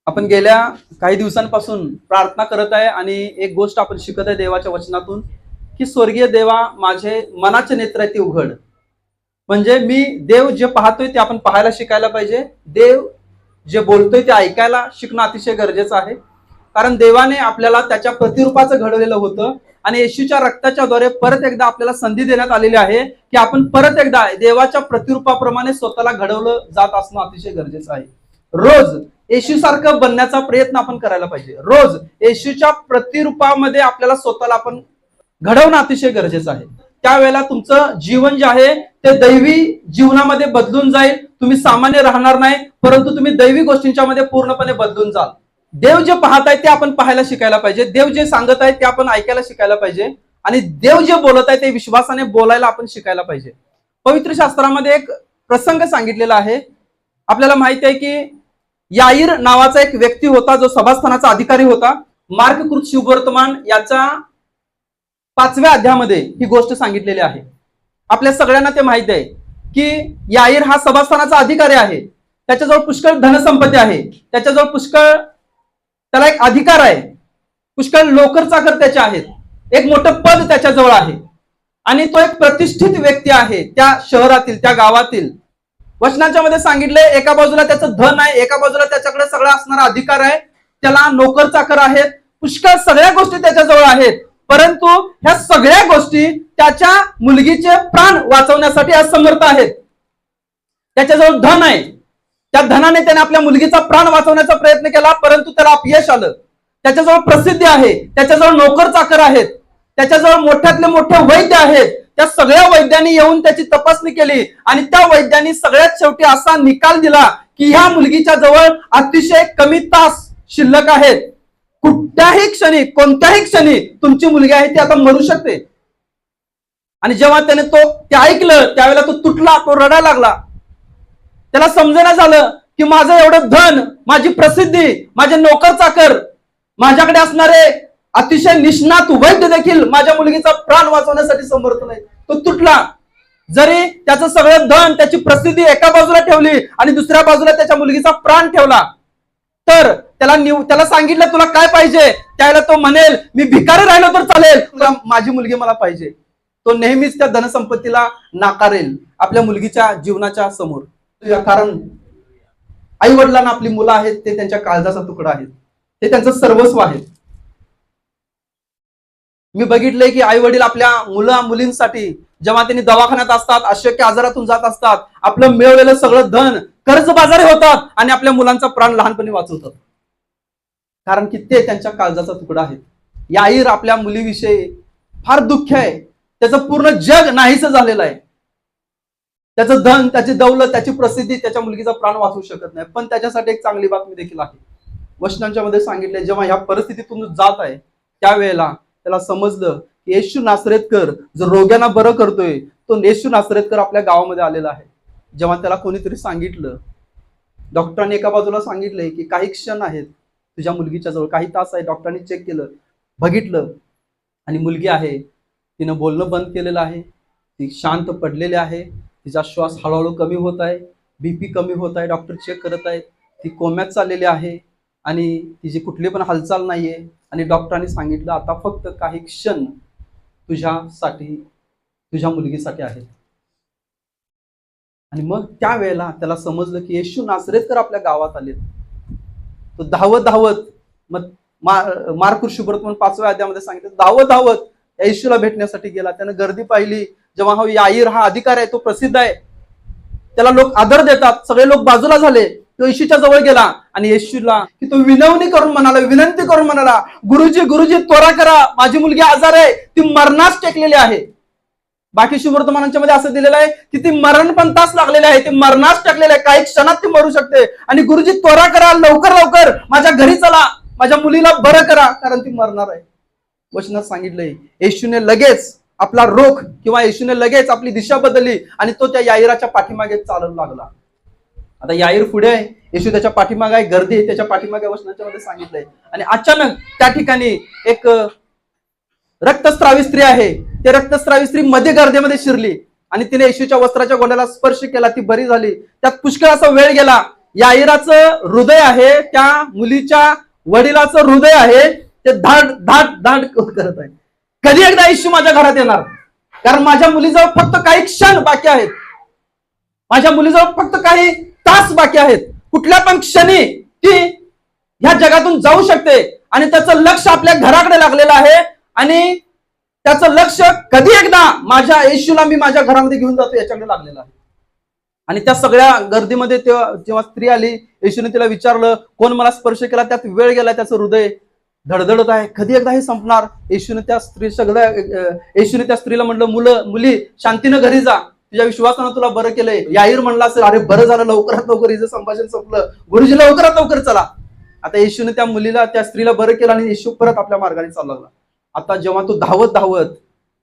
आपण गेल्या काही दिवसांपासून प्रार्थना करत आहे आणि एक गोष्ट आपण शिकत आहे देवाच्या वचनातून की स्वर्गीय देवा माझे मनाचे नेत्र आहे ते उघड. म्हणजे मी देव जे पाहतोय ते आपण पाहायला शिकायला पाहिजे. देव जे बोलतोय ते ऐकायला शिकणं अतिशय गरजेचं आहे. कारण देवाने आपल्याला त्याच्या प्रतिरूपाचं घडवलेलं होतं आणि येशूच्या रक्ताच्या द्वारे परत एकदा आपल्याला संधी देण्यात आलेली आहे की आपण परत एकदा देवाच्या प्रतिरूपाप्रमाणे स्वतःला घडवलं जात असणं अतिशय गरजेचं आहे. रोज येशू सारखं बनण्याचा प्रयत्न आपण करायला पाहिजे. रोज येशूच्या प्रतिरूपामध्ये आपल्याला स्वतःला आपण घडवणं अतिशय गरजेचं आहे. त्यावेळेला तुमचं जीवन जे आहे ते दैवी जीवनामध्ये बदलून जाईल. तुम्ही सामान्य राहणार नाही, परंतु तुम्ही दैवी गोष्टींच्या मध्ये पूर्णपणे बदलून जाल. देव जे पाहत आहे ते आपण पाहायला शिकायला पाहिजे. देव जे सांगत आहे ते आपण ऐकायला शिकायला पाहिजे आणि देव जे बोलत आहे ते विश्वासाने बोलायला आपण शिकायला पाहिजे. पवित्र शास्त्रामध्ये एक प्रसंग सांगितलेला आहे. आपल्याला माहिती आहे की याईर नावाचा एक व्यक्ती होता जो सभास्थानाचा अधिकारी होता. मार्ककृत शुभवर्तमान याचा 5व्या अध्यायामध्ये ही गोष्ट सांगितलेली आहे. आपल्या सगळ्यांना ते माहिती आहे की याईर हा सभास्थानाचा अधिकारी आहे. त्याच्याजवळ पुष्कळ धनसंपत्ती आहे, त्याच्याजवळ पुष्कळ त्याला एक अधिकार आहे, पुष्कळ नोकर चाकर त्याचे आहेत, एक मोठं पद त्याच्याजवळ आहे आणि तो एक प्रतिष्ठित व्यक्ती आहे त्या शहरातील, त्या गावातील. वचनाच्या मध्ये सांगितलंय एका बाजूला त्याचं धन आहे, एका बाजूला त्याच्याकडे सगळा असणारा अधिकार आहे, त्याला नोकर चाकर आहेत, पुष्कळ सगळ्या गोष्टी त्याच्याजवळ आहेत. परंतु ह्या सगळ्या गोष्टी त्याच्या मुलगीचे प्राण वाचवण्यासाठी असमर्थ आहेत. त्याच्याजवळ धन आहे, त्या धनाने त्याने आपल्या मुलगीचा प्राण वाचवण्याचा प्रयत्न केला, परंतु त्याला अपयश आलं. त्याच्याजवळ प्रसिद्धी आहे, त्याच्याजवळ नोकर चाकर आहेत, त्याच्याजवळ मोठ्यातले मोठे वैद्य आहेत. त्या सगळ्या वैद्यांनी येऊन त्याची तपासणी केली आणि त्या वैद्यांनी सगळ्यात शेवटी असा निकाल दिला की ह्या मुलगीच्या जवळ अतिशय कमी तास शिल्लक आहेत. कुठल्याही क्षणी, कोणत्याही क्षणी तुमची मुलगी आहे ती आता मरू शकते. आणि जेव्हा त्याने ते ऐकलं त्यावेळेला तो तुटला, तो रडायला लागला. त्याला समजेना झालं की माझं एवढं धन, माझी प्रसिद्धी, माझे नोकर चाकर, माझ्याकडे असणारे अतिशय निष्णात वैद्य देखील माझ्या मुलगीचा प्राण वाचवण्यासाठी समर्थ नाही. तो तुटला. जरी त्याचं सगळं धन, त्याची प्रसिद्धी एका बाजूला ठेवली आणि दुसऱ्या बाजूला त्याच्या मुलगीचा प्राण ठेवला, तर त्याला सांगितलं तुला काय पाहिजे, त्यावेळेला तो म्हणेल मी भिकारी राहिलो तर चालेल, तुला माझी मुलगी मला पाहिजे. तो नेहमीच त्या धनसंपत्तीला नाकारेल आपल्या मुलगीच्या जीवनाच्या समोर. कारण आई वडिलांना आपली मुलं आहेत ते त्यांच्या काळजाचा तुकडा आहेत, ते त्यांचं सर्वस्व आहे. मी बघितलंय की आई वडील आपल्या मुलींसाठी जेव्हा त्यांनी दवाखान्यात असतात, अशक्य आजारातून जात असतात, आपलं मिळवलेलं सगळं धन कर्जबाजारी होतात आणि आपल्या मुलांचा प्राण लहानपणी वाचवतात. कारण की ते त्यांच्या काळजाचा तुकडा आहेत. याईर आपल्या मुलीविषयी फार दुःख आहे. त्याचं पूर्ण जग नाहीसं झालेलं आहे. त्याचं धन, त्याची दौलत, त्याची प्रसिद्धी त्याच्या मुलगीचा प्राण वाचवू शकत नाही. पण त्याच्यासाठी एक चांगली बातमी देखील आहे. वचनांच्या मध्ये सांगितले जेव्हा ह्या परिस्थितीतून जात आहे त्यावेळेला त्याला समजलं की येशू नासरेतकर जो रोग्यांना बरं करतोय तो येशू नासरेतकर आपल्या गावामध्ये आलेला आहे. जेव्हा त्याला कोणीतरी सांगितलं, डॉक्टरांनी एका बाजूला सांगितलंय की काही क्षण आहेत तुझ्या मुलगीच्या जवळ, काही तास आहे. डॉक्टरांनी चेक केलं, बघितलं आणि मुलगी आहे, तिनं बोलणं बंद केलेलं आहे, ती शांत पडलेली आहे, तिचा श्वास हळूहळू कमी होत आहे, बीपी कमी होत आहे, डॉक्टर चेक करत आहेत, ती कोम्यात चाललेली आहे आणि तिची कुठली पण हालचाल नाहीये. आणि डॉक्टरांनी सांगितलं आता फक्त काही क्षण तुझ्यासाठी, तुझ्या मुलगीसाठी आहेत. आणि मग त्यावेळेला त्याला समजलं की येशू नासरेतकर आपल्या गावात आले. तो धावत धावत, मग मार्ककृत शुभवर्तमान 5व्या अध्यायामध्ये सांगितलं, धावत धावत येशूला भेटण्यासाठी गेला. त्यानं गर्दी पाहिली. जेव्हा हा याईर हा अधिकार आहे, तो प्रसिद्ध आहे, त्याला लोक आदर देतात, सगळे लोक बाजूला झाले. तो येशूच्या जवळ गेला आणि येशूला की तो विनवणी करून म्हणाला, विनंती करून म्हणाला, गुरुजी गुरुजी त्वरा करा, माझी मुलगी आजार आहे, ती मरणास टेकलेली आहे. बाकी शुभवर्तमानांच्या मध्ये असं दिलेलं आहे की ती मरण पण तास लागलेले आहे, ती मरणास टाकलेली आहे, काही क्षणात ती मरू शकते. आणि गुरुजी त्वरा करा, लवकर लवकर माझ्या घरी चला, माझ्या मुलीला बरं करा, कारण ती मरणार आहे. वचनात सांगितलंय येशूने लगेच आपला रोख किंवा येशूने लगेच आपली दिशा बदलली आणि तो त्या याईराच्या पाठीमागे चालू लागला. आता याईर पुढे आहे, येशू त्याच्या पाठीमागे आहे, गर्दी आहे त्याच्या पाठीमागे. वचनाच्या मध्ये सांगितलंय आणि अचानक त्या ठिकाणी एक रक्तस्रावी स्त्री आहे. ते रक्तस्रावी स्त्री मध्ये गर्दीमध्ये शिरली आणि तिने येशूच्या वस्त्राच्या गोंड्याला स्पर्श केला, ती बरी झाली. त्यात पुष्कळ असा वेळ गेला. याईराचं हृदय आहे, त्या मुलीच्या वडिलाचं हृदय आहे, ते धाड धाड धाड करत आहे. कधी एकदा येशू माझ्या घरात येणार, कारण माझ्या मुलीजवळ फक्त काही क्षण बाकी आहेत, माझ्या मुलीजवळ फक्त काही तास बाकी आहेत. कुठल्या पण क्षणी ती ह्या जगातून जाऊ शकते आणि त्याचं लक्ष आपल्या घराकडे लागलेलं आहे. आणि त्याचं लक्ष कधी एकदा माझ्या येशूला मी माझ्या घरामध्ये घेऊन जातो याच्याकडे लागलेलं आहे. आणि त्या सगळ्या गर्दीमध्ये जेव्हा स्त्री आली, येशूने तिला विचारलं, कोण मला स्पर्श केला? त्यात वेळ गेला, त्याचं हृदय धडधडत आहे. कधी एकदा हे संपणार? येशूने त्या स्त्रीला म्हटलं, मुली शांतीनं घरी जा, तुझ्या विश्वासानं तुला बरं केलंय. याईर म्हणला असेल, अरे बरं झालं, लवकरात लवकर हिचं संभाषण संपलं, गुरुजी लवकरात लवकर चला. आता येशूने त्या मुलीला, त्या स्त्रीला बरं केलं आणि येशू परत आपल्या मार्गाने चालला लागला. आता जेव्हा तो धावत धावत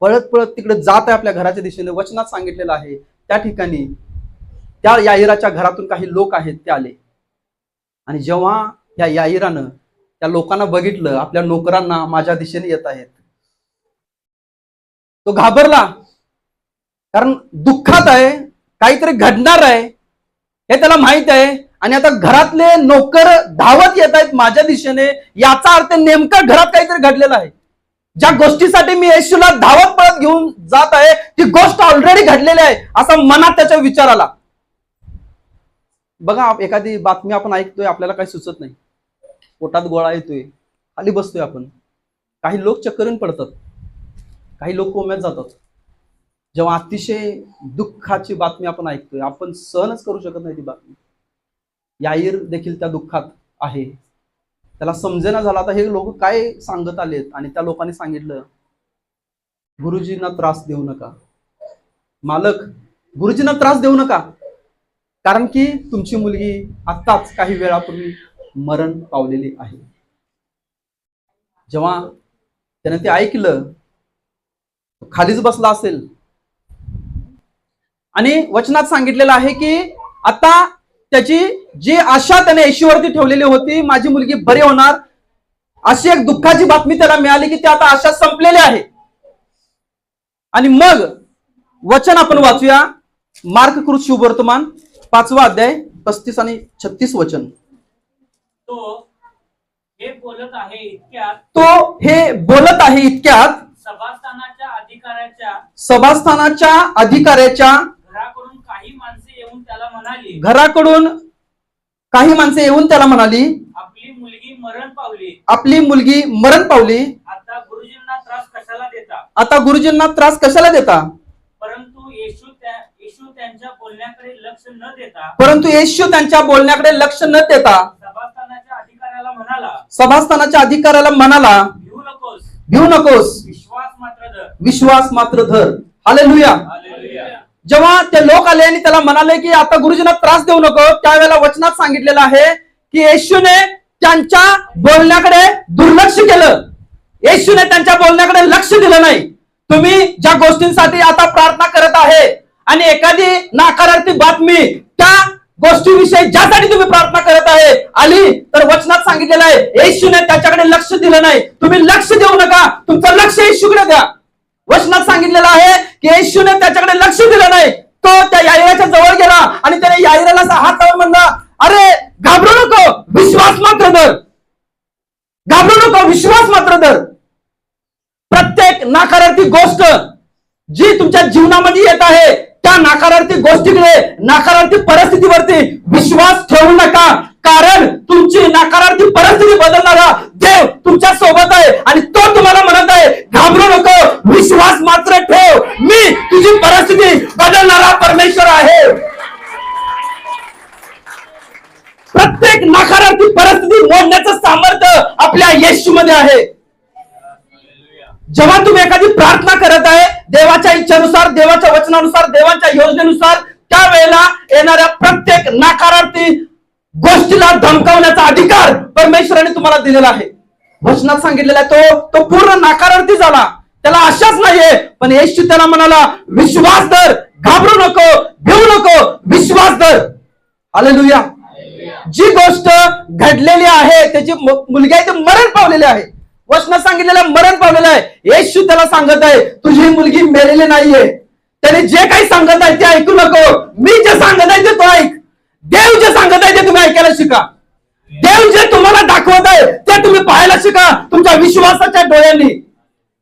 पळत पळत तिकडे जात आहे आपल्या घराच्या दिशेने, वचनात सांगितलेलं आहे त्या ठिकाणी त्या याईराच्या घरातून काही लोक आहेत ते आले. आणि जेव्हा या याईरानं त्या लोकांना बघितलं, आपल्या नोकरांना माझ्या दिशेने येत आहेत, तो घाबरला. कारण दुःखात आहे, काहीतरी घडणार आहे हे त्याला माहित आहे. आणि आता घरातले नोकर धावत येत आहेत माझ्या दिशेने, याचा अर्थ नेमकं घरात काहीतरी घडलेलं आहे. ज्या गोष्टीसाठी मी येशूला धावत पळत घेऊन जात आहे ती गोष्ट ऑलरेडी घडलेली आहे, असा मनात त्याचा विचार आला. बघा, एखादी बातमी आपण ऐकतोय, आपल्याला काही सुचत नाही, पोटात गोळा येतोय, खाली बसतोय आपण, काही लोक चक्करून पडतात, काही लोक कोम्यात जातात. जेव्हा अतिशय दुःखाची बातमी आपण ऐकतोय, आपण सहनच करू शकत नाही ती बातमी. याईर देखील त्या दुःखात आहे, त्याला समजेना झाला आता हे लोक काय सांगत आलेत. आणि त्या लोकांनी सांगितलं, गुरुजींना त्रास देऊ नका मालक, गुरुजींना त्रास देऊ नका, कारण की तुमची मुलगी आत्ताच काही वेळापूर्वी मरण पावलेली आहे. जेव्हा त्याने ते ऐकलं, खालीच बसला असेल. आणि वचनात सांगितलेलं आहे की आता त्याची जी आशा त्याने येशूवरती ठेवलेली होती, माझी मुलगी बरी होणार, अशी एक दुःखाची बातमी त्याला मिळाली की ती आता आशा संपलेली आहे. आणि मग वचन आपण वाचूया, मार्ककृत शुभवर्तमान 5वा अध्याय 35 आणि 36 वचन. तो हे बोलत आहे इतक्यात सभास्थानाच्या अधिकाऱ्याच्या घराकडून काही माणसे येऊन त्याला म्हणाली, आपली मुलगी मरण पावली, आता गुरुजींना त्रास कशाला देता? परंतु येशू त्यांच्या बोलण्याकडे लक्ष न देता सभास्थानाच्या अधिकाऱ्याला म्हणाला, भिऊ नकोस, विश्वास मात्र धर. हालेलुया. जेव्हा ते लोक आले आणि त्याला म्हणाले की आता गुरुजींना त्रास देऊ नको, त्यावेळेला वचनात सांगितलेलं आहे की येशूने त्यांच्या बोलण्याकडे दुर्लक्ष केलं, येशूने त्यांच्या बोलण्याकडे लक्ष दिलं नाही. तुम्ही ज्या गोष्टींसाठी आता प्रार्थना करत आहे आणि एखादी नकारार्थी बातमी त्या गोष्टीविषयी ज्यासाठी तुम्ही प्रार्थना करत आहे आली, तर वचनात सांगितलेलं आहे येशूने त्याच्याकडे लक्ष दिलं नाही. तुम्ही लक्ष देऊ नका, तुमचं लक्ष येशूकडे द्या. वचनात सांगितलेलं आहे की येशूने त्याच्याकडे लक्ष दिलं नाही. तो त्या याईराच्या जवळ गेला आणि त्याने याईराला हात लावून म्हणला, अरे घाबरू नको, विश्वास मात्र धर, घाबरू नको, विश्वास मात्र धर. प्रत्येक नकारार्थी गोष्ट जी तुमच्या जीवनामध्ये येत आहे त्या नकारार्थी गोष्टीकडे, नकारार्थी परिस्थितीवरती विश्वास ठेवू नका, कारण तुमची नकारार्थी परिस्थिती बदलणारा देव तुमच्या सोबत आहे. आणि तो तुम्हाला म्हणत आहे, घाबरू नको, विश्वास मात्र ठेव, मी तुझी परिस्थिती बदलणारा परमेश्वर आहे. प्रत्येक नकारार्थी परिस्थिती मोडण्याचं सामर्थ्य आपल्या येशूमध्ये आहे. जेव्हा तुम्ही एखादी प्रार्थना करत आहे देवाच्या इच्छेनुसार, देवाच्या वचनानुसार, देवाच्या योजनेनुसार, त्यावेळेला येणाऱ्या प्रत्येक नकारार्थी गोष्टीला धमकावण्याचा अधिकार परमेश्वराने तुम्हाला दिलेला आहे. वचनात सांगितलेला आहे तो पूर्ण नकारार्थी झाला, त्याला आशाच नाहीये, पण येशू त्याला म्हणाला, विश्वास धर, घाबरू नको, भिवू नको, विश्वास धर. हालेलुया. जी गोष्ट घडलेली आहे, त्याची मुलगी आहे ते मरण पावलेली आहे, वचनात सांगितलेलं मरण पावलेलं आहे. येशू त्याला सांगत आहे, तुझी मुलगी मेलेली नाहीये, त्याने जे काही सांगत आहे ते ऐकू नको, मी जे सांगत आहे ते तो ऐक, देव जे सांगत आहे ते तुम्ही बघायला शिका. देव जे तुम्हाला दाखवत आहे ते तुम्ही पाहायला शिका तुमच्या विश्वासाच्या डोळ्यांनी.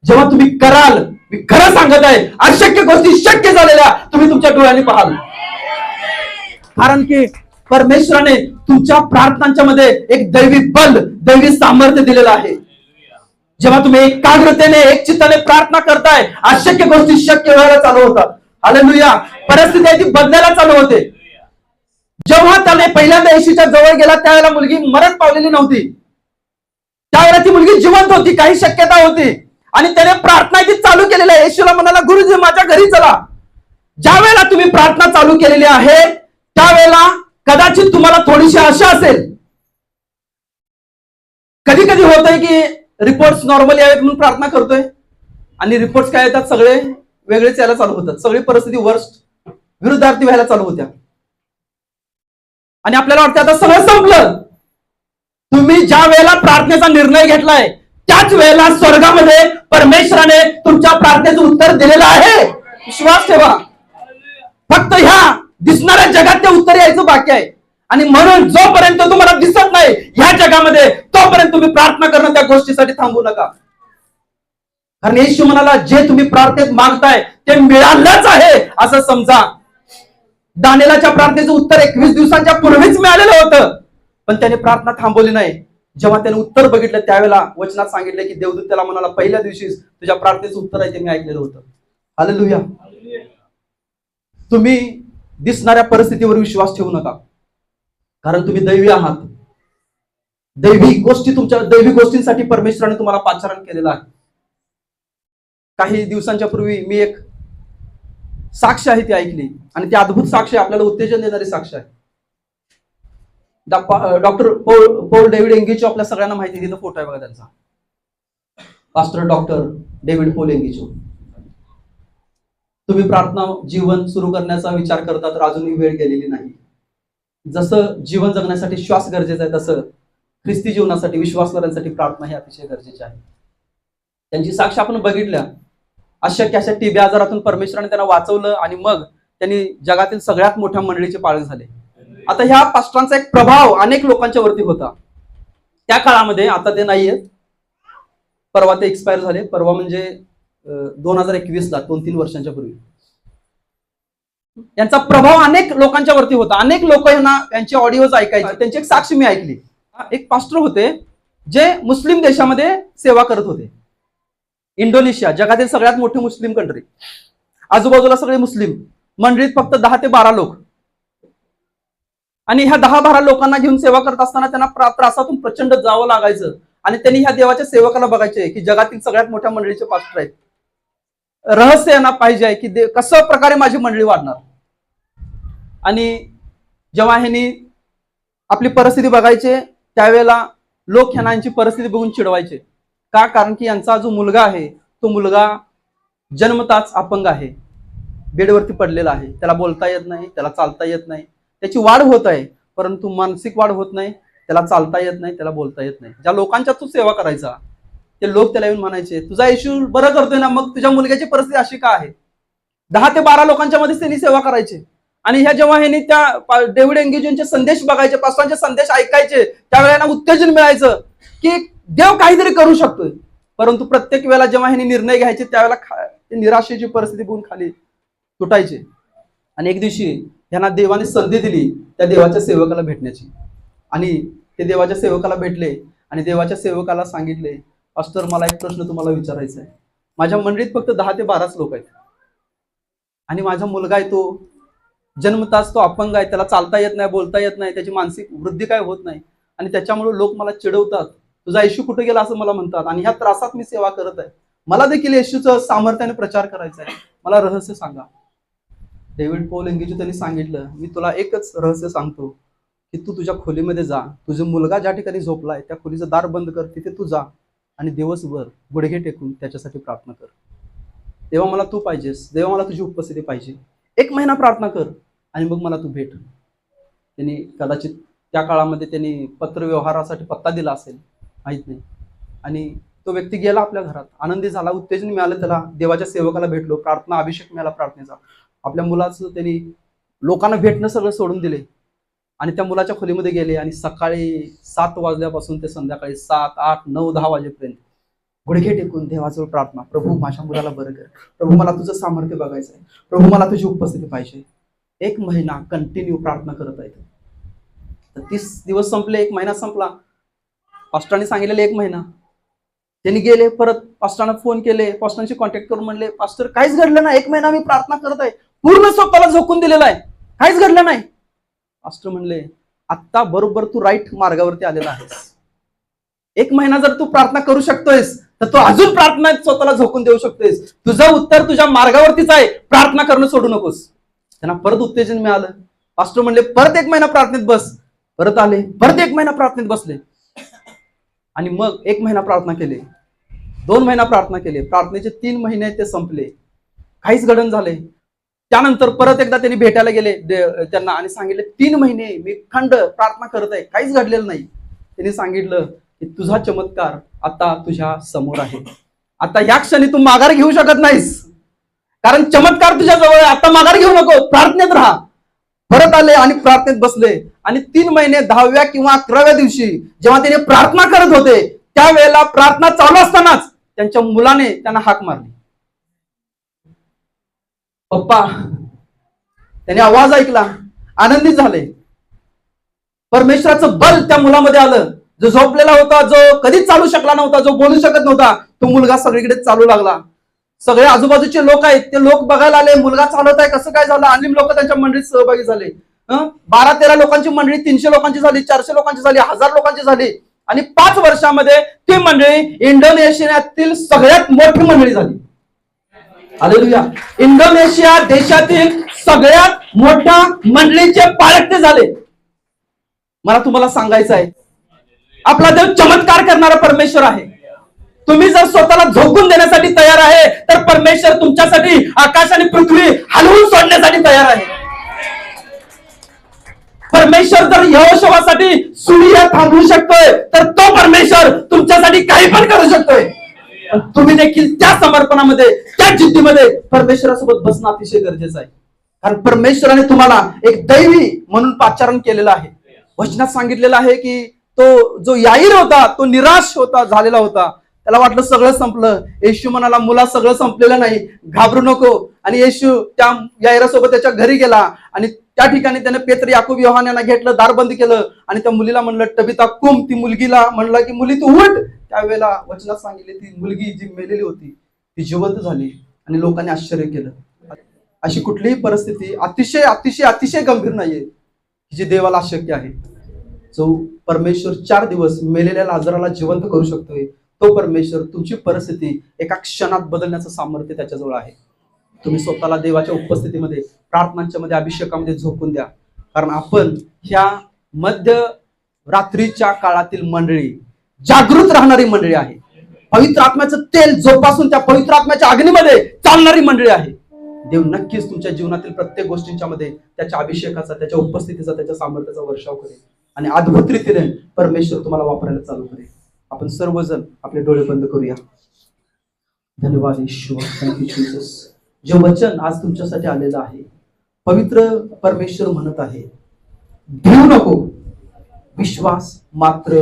जेव्हा तुम्ही कराल, मी खरं सांगत आहे, अशक्य गोष्टी शक्य झालेल्या तुम्ही तुमच्या डोळ्यांनी पाहाल. कारण की परमेश्वराने तुमच्या प्रार्थनांच्या मध्ये एक दैवी बल, दैवी सामर्थ्य दिलेलं आहे. जेव्हा तुम्ही एकाग्रतेने, एक चित्ताने प्रार्थना करताय, अशक्य गोष्टी शक्य व्हायला चालू होतात. हालेलुया. परिस्थिती आहे ती बदलायला चालू होते. जेव्हा त्याने पहिल्यांदा येशूच्या जवळ गेला त्यावेळेला मुलगी मरण पावलेली नव्हती. त्यावेळेला ती मुलगी जिवंत होती, काही शक्यता होती. आणि त्याने प्रार्थना ती चालू केलेली आहे. येशूला म्हणाला, गुरुजी माझ्या घरी चला. ज्या वेळेला तुम्ही प्रार्थना चालू केलेली आहे त्यावेळेला कदाचित तुम्हाला थोडीशी आशा असेल. कधी कधी होतंय की रिपोर्ट्स नॉर्मल यावेत म्हणून प्रार्थना करतोय आणि रिपोर्ट्स काय येतात सगळे वेगळेच यायला चालू होतात. सगळी परिस्थिती वर्स्ट, विरुद्धार्थी व्हायला चालू होत्या आणि आपल्याला वाटतं आता सगळं संपलं. तुम्ही ज्या वेळेला प्रार्थनेचा निर्णय घेतलाय त्याच वेळेला स्वर्गामध्ये परमेश्वराने तुमच्या प्रार्थनेचं उत्तर दिलेलं आहे. विश्वास ठेवा. फक्त ह्या दिसणाऱ्या जगात ते उत्तर यायचं बाकी आहे. आणि म्हणून जोपर्यंत तुम्हाला दिसत नाही ह्या जगामध्ये तोपर्यंत तुम्ही प्रार्थना करणं त्या गोष्टीसाठी थांबू नका. कारण येशू म्हणाला, जे तुम्ही प्रार्थनेत मागताय ते मिळालंच आहे असं समजा. दानिएलाच्या प्रार्थनेचं उत्तर 21 दिवसांच्या पूर्वीच मिळालेलं होतं, पण त्याने प्रार्थना थांबवली नाही. जेव्हा त्याने उत्तर बघितलं त्यावेळेला वचनात सांगितलं की देवदूत त्याला म्हणाला, पहिल्या दिवशीच तुझ्या प्रार्थनेचं उत्तर आहे ते मी ऐकलेलं होतं. हालेलुया. तुम्ही दिसणाऱ्या परिस्थितीवर विश्वास ठेवू नका, कारण तुम्ही दैवी आहात. दैवी गोष्टींसाठी परमेश्वराने तुम्हाला पाचारण केलेलं आहे. काही दिवसांच्या पूर्वी मी एक साक्ष आहे ती ऐकली आणि ती अद्भुत साक्ष आहे, आपल्याला उत्तेजन देणारी साक्ष आहे. डॉक्टर पौल डेव्हिड एंगिचो, आपल्या सगळ्यांना माहिती, तिथं फोटो आहे बघा त्यांचा. पास्टर डॉक्टर डेव्हिड पौल एंगिचो. तुम्ही प्रार्थना जीवन सुरू करण्याचा विचार करता तर अजूनही वेळ गेलेली नाही. जसं जीवन जगण्यासाठी श्वास गरजेचा आहे तसं ख्रिस्ती जीवनासाठी, विश्वासणाऱ्यांसाठी प्रार्थना ही अतिशय गरजेची आहे. त्यांची साक्ष आपण बघितल्या. अशक्य अशा टीबी आजारातून परमेश्वराने त्यांना वाचवलं आणि मग त्यांनी जगातील सगळ्यात मोठ्या मंडळीचे पालक झाले. आता ह्या पास्टरांचा एक प्रभाव अनेक लोकांच्या वरती होता त्या काळामध्ये. आता ते नाहीये, परवा ते एक्सपायर झाले. परवा म्हणजे 2021 ला, 2-3 वर्षांच्या पूर्वी. यांचा प्रभाव अनेक लोकांच्या वरती होता. अनेक लोक यांचे ऑडिओज ऐकायचे. त्यांची एक साक्ष मी ऐकली. एक पास्टर होते जे मुस्लिम देशामध्ये सेवा करत होते. इंडोनेशिया, जगातील सगळ्यात मोठी मुस्लिम कंट्री, आजूबाजूला सगळे मुस्लिम, मंडळीत फक्त 10 ते 12 लोक. आणि ह्या 10-12 लोकांना घेऊन सेवा करत असताना त्यांना त्रासातून प्रचंड जावं लागायचं. आणि त्यांनी ह्या देवाच्या सेवकाला बघायचे की जगातील सगळ्यात मोठ्या मंडळीचे पास्टर आहेत. रहस्य यांना पाहिजे आहे की कसं प्रकारे माझी मंडळी वाढणार. आणि जेव्हा ह्यांनी आपली परिस्थिती बघायचे त्यावेळेला लोक ह्यांना यांची परिस्थिती बघून चिडवायचे. का? कारण की यांचा जो मुलगा आहे तो मुलगा जन्मताच अपंग आहे, बेडवरती पडलेला आहे. त्याला बोलता येत नाही, त्याला चालता येत नाही. त्याची वाढ होत आहे परंतु मानसिक वाढ होत नाही. त्याला चालता येत नाही, त्याला बोलता येत नाही. ज्या लोकांच्या तू सेवा करायचा ते लोक त्याला येऊन म्हणायचे, तुझा येशू बरं करतोय ना, मग तुझ्या मुलग्याची परिस्थिती अशी का आहे? 10 ते 12 लोकांच्या मध्ये त्यांनी सेवा करायचे. आणि ह्या जेव्हा ह्यांनी त्या डेव्हिड एंगेजचे संदेश बघायचे, पास्टरांचे संदेश ऐकायचे, त्यावेळेला उत्तेजन मिळायचं की देव काहीतरी करू शकतोय. परंतु प्रत्येक वेळेला जेव्हा ह्यांनी निर्णय घ्यायचे त्यावेळेला निराशेची परिस्थिती बघून खाली तुटायचे. आणि एक दिवशी ह्यांना देवाने संधी दिली त्या देवाच्या सेवकाला भेटण्याची. आणि ते देवाच्या सेवकाला भेटले आणि देवाच्या सेवकाला सांगितले, पास्टर मला एक प्रश्न तुम्हाला विचारायचा आहे. माझ्या मंडळीत फक्त 10 ते 12च लोक आहेत आणि माझा मुलगा आहे तो जन्मताच तो अपंग आहे, त्याला चालता येत नाही, बोलता येत नाही, त्याची मानसिक वृद्धी काय होत नाही. आणि त्याच्यामुळे लोक मला चिडवतात, तुझा येशू कुठे गेला असं मला म्हणतात. आणि ह्या त्रासात मी सेवा करत आहे, मला देखील येशूचं सामर्थ्याने प्रचार करायचा आहे, मला रहस्य सांगा. डेव्हिड पौल एंगेजो त्यांनी सांगितलं, मी तुला एकच रहस्य सांगतो की तू तुझ्या खोलीमध्ये जा, तुझा मुलगा ज्या ठिकाणी झोपलाय त्या खोलीचं दार बंद कर, तिथे तू जा आणि दिवसभर गुडघे टेकून त्याच्यासाठी प्रार्थना कर. तेव्हा मला तू पाहिजेस, तेव्हा मला तुझी उपस्थिती पाहिजे. 1 महिना प्रार्थना कर आणि मग मला तू भेट. त्यांनी कदाचित त्या काळामध्ये त्यांनी पत्र व्यवहारासाठी पत्ता दिला असेल, माहित नाही. आणि तो व्यक्ती गेला आपल्या घरात, आनंदी झाला, उत्तेजन मिळालं त्याला, देवाच्या सेवकाला भेटलो, प्रार्थना अभिषेक मिळाला प्रार्थनेचा. आपल्या मुलाचं त्यांनी लोकांना भेटणं सगळं सोडून दिले आणि त्या मुलाच्या खोलीमध्ये गेले आणि सकाळी 7 वाजल्यापासून ते संध्याकाळी 7, 8, 9, 10 वाजेपर्यंत गुडघे टेकून देवाजवळ प्रार्थना, प्रभू माझ्या मुलाला बरं कर, प्रभू मला तुझं सामर्थ्य बघायचं आहे, प्रभू मला तुझी उपस्थिती पाहिजे. 1 महिना कंटिन्यू प्रार्थना करत आहेत. तर 30 दिवस संपले, 1 महिना संपला. पास्टरांनी सांगितलेलं 1 महिना. त्यांनी गेले, परत पास्टरांना फोन केले, पास्टरांशी कॉन्टॅक्ट करून म्हणले, पास्टर काहीच घडलं नाही, 1 महिना मी प्रार्थना करत आहे, पूर्ण स्वतःला झोकून दिलेला आहे, काहीच घडलं नाही. पास्टर म्हणले, आता बरोबर तू राईट मार्गावरती आलेला आहेस. 1 महिना जर तू प्रार्थना करू शकतोयस तर तू अजून प्रार्थना स्वतःला झोकून देऊ शकतोयस. तुझं उत्तर तुझ्या मार्गावरतीच आहे, प्रार्थना करणं सोडू नकोस. त्यांना परत उत्तेजन मिळालं. पास्टर म्हणले, परत 1 महिना प्रार्थनेत बस. परत आले, परत 1 महिना प्रार्थनेत बसले आणि मग 1 महिना प्रार्थना केले, 2 महिना प्रार्थना केले. प्रार्थनेचे 3 महिने ते संपले, काहीच घडण झाले. त्यानंतर परत एकदा त्यांनी भेटायला गेले त्यांना आणि सांगितले, 3 महिने मी खंड प्रार्थना करत आहे, काहीच घडलेलं नाही. त्यांनी सांगितलं की तुझा चमत्कार आता तुझ्या समोर आहे. आता या क्षणी तू माघार घेऊ शकत नाहीस, कारण चमत्कार तुझ्या जवळ आहे. आता माघार घेऊ नको, प्रार्थनेत राहा. परत आले आणि प्रार्थनेत बसले आणि 3 महिने 10व्या किंवा 11व्या दिवशी जेव्हा त्याने प्रार्थना करत होते त्यावेळेला प्रार्थना चालू असतानाच त्यांच्या मुलाने त्यांना हाक मारली, पप्पा. त्याने आवाज ऐकला, आनंदित झाले. परमेश्वराचं बल त्या मुलामध्ये आलं. जो झोपलेला होता, जो कधीच चालू शकला नव्हता, जो बोलू शकत नव्हता, तो मुलगा सगळीकडे चालू लागला. सगळे आजूबाजूचे लोक आहेत ते लोक बघायला आले, मुलगा चालत आहे, कसं काय झालं. आणि लोक त्यांच्या मंडळीत सहभागी झाले. 12-13 लोकांची मंडळी 300 लोकांची झाली, 400 लोकांची झाली, 1000 लोकांची झाली. आणि 5 वर्षामध्ये ती मंडळी इंडोनेशियातील सगळ्यात मोठी मंडळी झाली. हालेलुया. इंडोनेशिया देशातील सगळ्यात मोठ्या मंडळीचे पालक ते झाले. मला तुम्हाला सांगायचं आहे, आपला देव चमत्कार करणारा परमेश्वर आहे. तुम्ही जर स्वतःला झोकून देण्यासाठी तयार आहे तर परमेश्वर तुमच्यासाठी आकाश आणि पृथ्वी हलवून सोडण्यासाठी तयार आहे. परमेश्वर जर यहोशुवासाठी सूर्य थांबवू शकतोय तर तो परमेश्वर तुमच्यासाठी काही पण करू शकतोय. तुम्ही देखील त्या समर्पणामध्ये, त्या जिद्दीमध्ये परमेश्वरासोबत बसणं अतिशय गरजेचं आहे. कारण परमेश्वराने तुम्हाला एक दैवी म्हणून पाचारण केलेलं आहे. वचनात सांगितलेलं आहे की तो जो याईर होता तो निराश होता, झालेला होता. त्याला वाटलं सगळं संपलं. येशू म्हणाला, मुला सगळं संपलेलं नाही, घाबरू नको. आणि येशू त्या याईरासोबत त्याच्या घरी गेला आणि त्या ठिकाणी त्याने पेत्र, याकूब, योहान यांना घेतलं, दार बंद केलं आणि त्या मुलीला म्हणलं, टबिता कुम. ती मुलगीला म्हणलं की मुली तू उठ. त्यावेळेला वचनात सांगितले ती मुलगी जी मेलेली होती ती जिवंत झाली आणि लोकांनी आश्चर्य केलं. अशी कुठलीही परिस्थिती अतिशय अतिशय अतिशय गंभीर नाहीये जी देवाला अशक्य आहे. जो परमेश्वर 4 दिवस मेलेल्या लाजराला जिवंत करू शकतोय, तो परमेश्वर तुमची परिस्थिती एका क्षणात बदलण्याचं सामर्थ्य त्याच्याजवळ आहे. तुम्ही स्वतःला देवाच्या उपस्थितीमध्ये, प्रार्थनांच्या मध्ये, अभिषेकामध्ये झोकून द्या. कारण आपण ह्या मध्य रात्रीच्या काळातील मंडळी, जागृत राहणारी मंडळी आहे. पवित्र आत्म्याचं तेल जोपासून त्या पवित्र आत्म्याच्या अग्नीमध्ये चालणारी मंडळी आहे. देव नक्कीच तुमच्या जीवनातील प्रत्येक गोष्टींच्या मध्ये त्याच्या अभिषेकाचा, त्याच्या उपस्थितीचा, त्याच्या सामर्थ्याचा वर्षाव करेल आणि अद्भुत रीतीने परमेश्वर तुम्हाला वापरायला चालू करेल. आपण सर्वजण आपले डोळे बंद करूया. धन्यवाद येशू, थँक्यू जीसस. जे वचन आज तुमच्यासाठी आलेलं आहे, पवित्र परमेश्वर म्हणत आहे, भिवू नको, विश्वास मात्र